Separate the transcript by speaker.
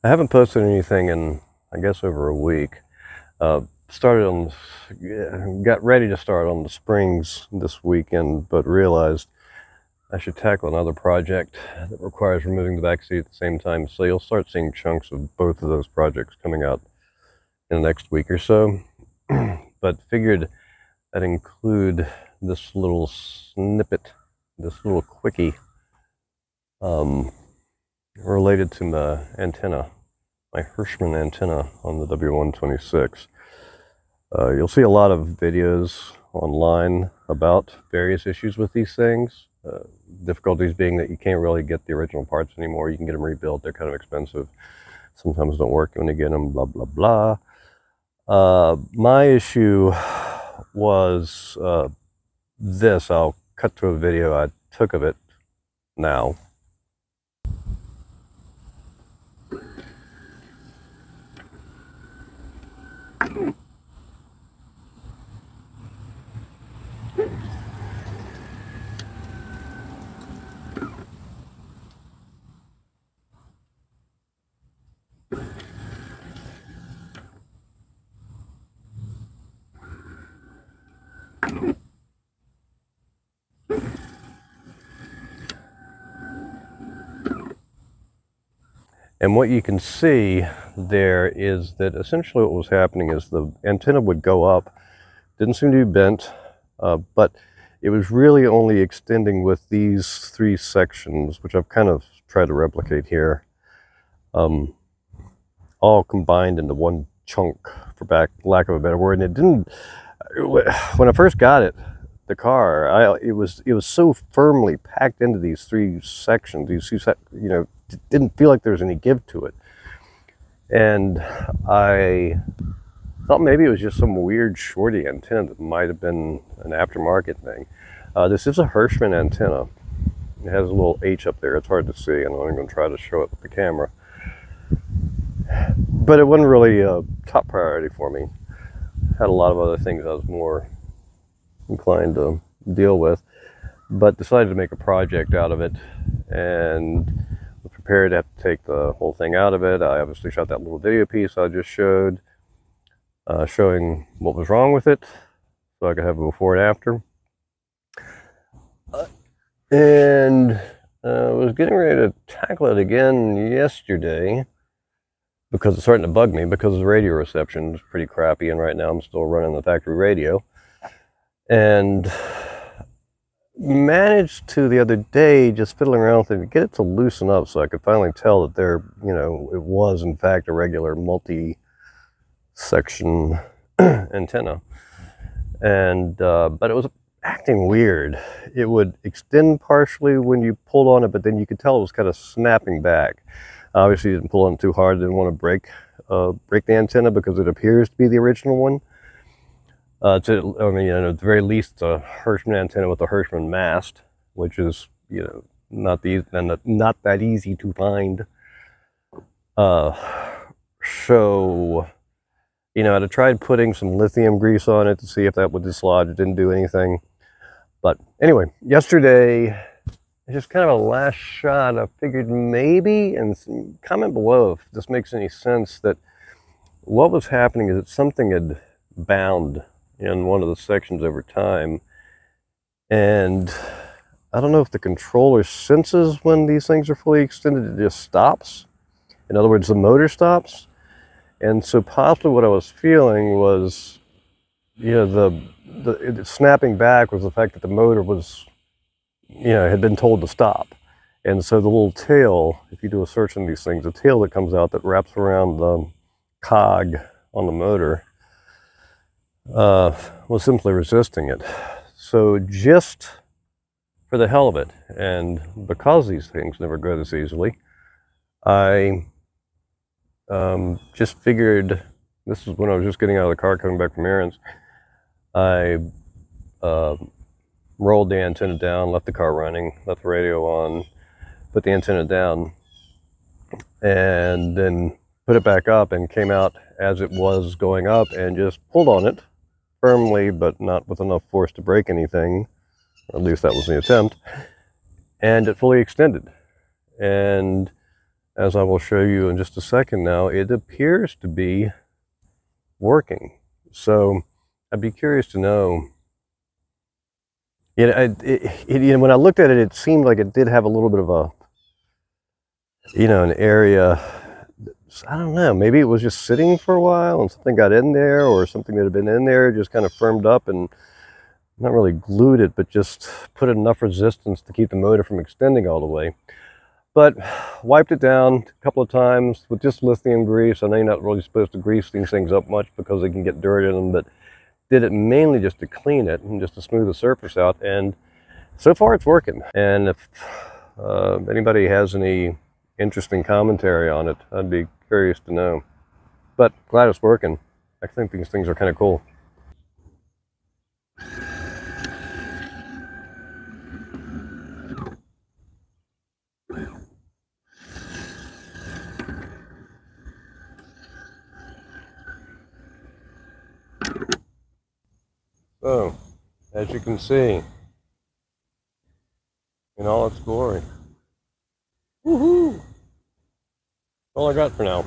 Speaker 1: I haven't posted anything in, I guess, over a week. Got ready to start on the springs this weekend, but realized I should tackle another project that requires removing the back seat at the same time. So you'll start seeing chunks of both of those projects coming out in the next week or so. But figured I'd include this little snippet, this little quickie, related to my antenna, my Hirschmann antenna on the W126. You'll see a lot of videos online about various issues with these things. Difficulties being that you can't really get the original parts anymore. You can get them rebuilt. They're kind of expensive. Sometimes don't work when you get them, blah, blah, blah. My issue was this. I'll cut to a video I took of it now. And what you can see there is that essentially what was happening is the antenna would go up, didn't seem to be bent, but it was really only extending with these three sections, which I've kind of tried to replicate here, all combined into one chunk, for lack of a better word. And it didn't, when I first got it, the car, it was so firmly packed into these three sections. It didn't feel like there was any give to it. And I thought maybe it was just some weird shorty antenna that might have been an aftermarket thing. This is a Hirschmann antenna. It has a little H up there. It's hard to see, and I'm going to try to show it with the camera. But it wasn't really a top priority for me. Had a lot of other things I was more inclined to deal with, but decided to make a project out of it, and was prepared to have to take the whole thing out of it. I obviously shot that little video piece I just showed, showing what was wrong with it, so I could have a before and after. And I was getting ready to tackle it again yesterday because it's starting to bug me because the radio reception is pretty crappy, and right now I'm still running the factory radio. And managed to, the other day, just fiddling around with it, to get it to loosen up so I could finally tell that it was in fact a regular multi-section antenna. And but it was acting weird. It would extend partially when you pulled on it, but then you could tell it was kind of snapping back. Obviously, you didn't pull on it too hard. Didn't want to break the antenna because it appears to be the original one. At the very least, it's a Hirschmann antenna with a Hirschmann mast, which is, not that easy to find. So, I'd tried putting some lithium grease on it to see if that would dislodge. It didn't do anything. But anyway, yesterday, it's just kind of a last shot. I figured maybe, and comment below if this makes any sense, that what was happening is that something had bound in one of the sections over time, and I don't know if the controller senses when these things are fully extended, it just stops. In other words, the motor stops. And so possibly what I was feeling was, the snapping back was the fact that the motor was, had been told to stop. And so the little tail, if you do a search on these things, the tail that comes out that wraps around the cog on the motor, was simply resisting it. So just for the hell of it, and because these things never go this easily, I just figured, this is when I was just getting out of the car coming back from errands, I rolled the antenna down, left the car running, left the radio on, put the antenna down, and then put it back up, and came out as it was going up and just pulled on it firmly, but not with enough force to break anything. At least that was the attempt. And it fully extended. And as I will show you in just a second now, it appears to be working. So I'd be curious to know. When I looked at it, it seemed like it did have a little bit of a, an area. I don't know, maybe it was just sitting for a while and something got in there, or something that had been in there just kind of firmed up and not really glued it, but just put enough resistance to keep the motor from extending all the way. But wiped it down a couple of times with just lithium grease. I know you're not really supposed to grease these things up much because they can get dirt in them, but did it mainly just to clean it and just to smooth the surface out. And so far it's working. And if anybody has any interesting commentary on it, I'd be curious to know. But glad it's working. I think these things are kind of cool. So, as you can see, in all its glory. Woohoo! All I got for now.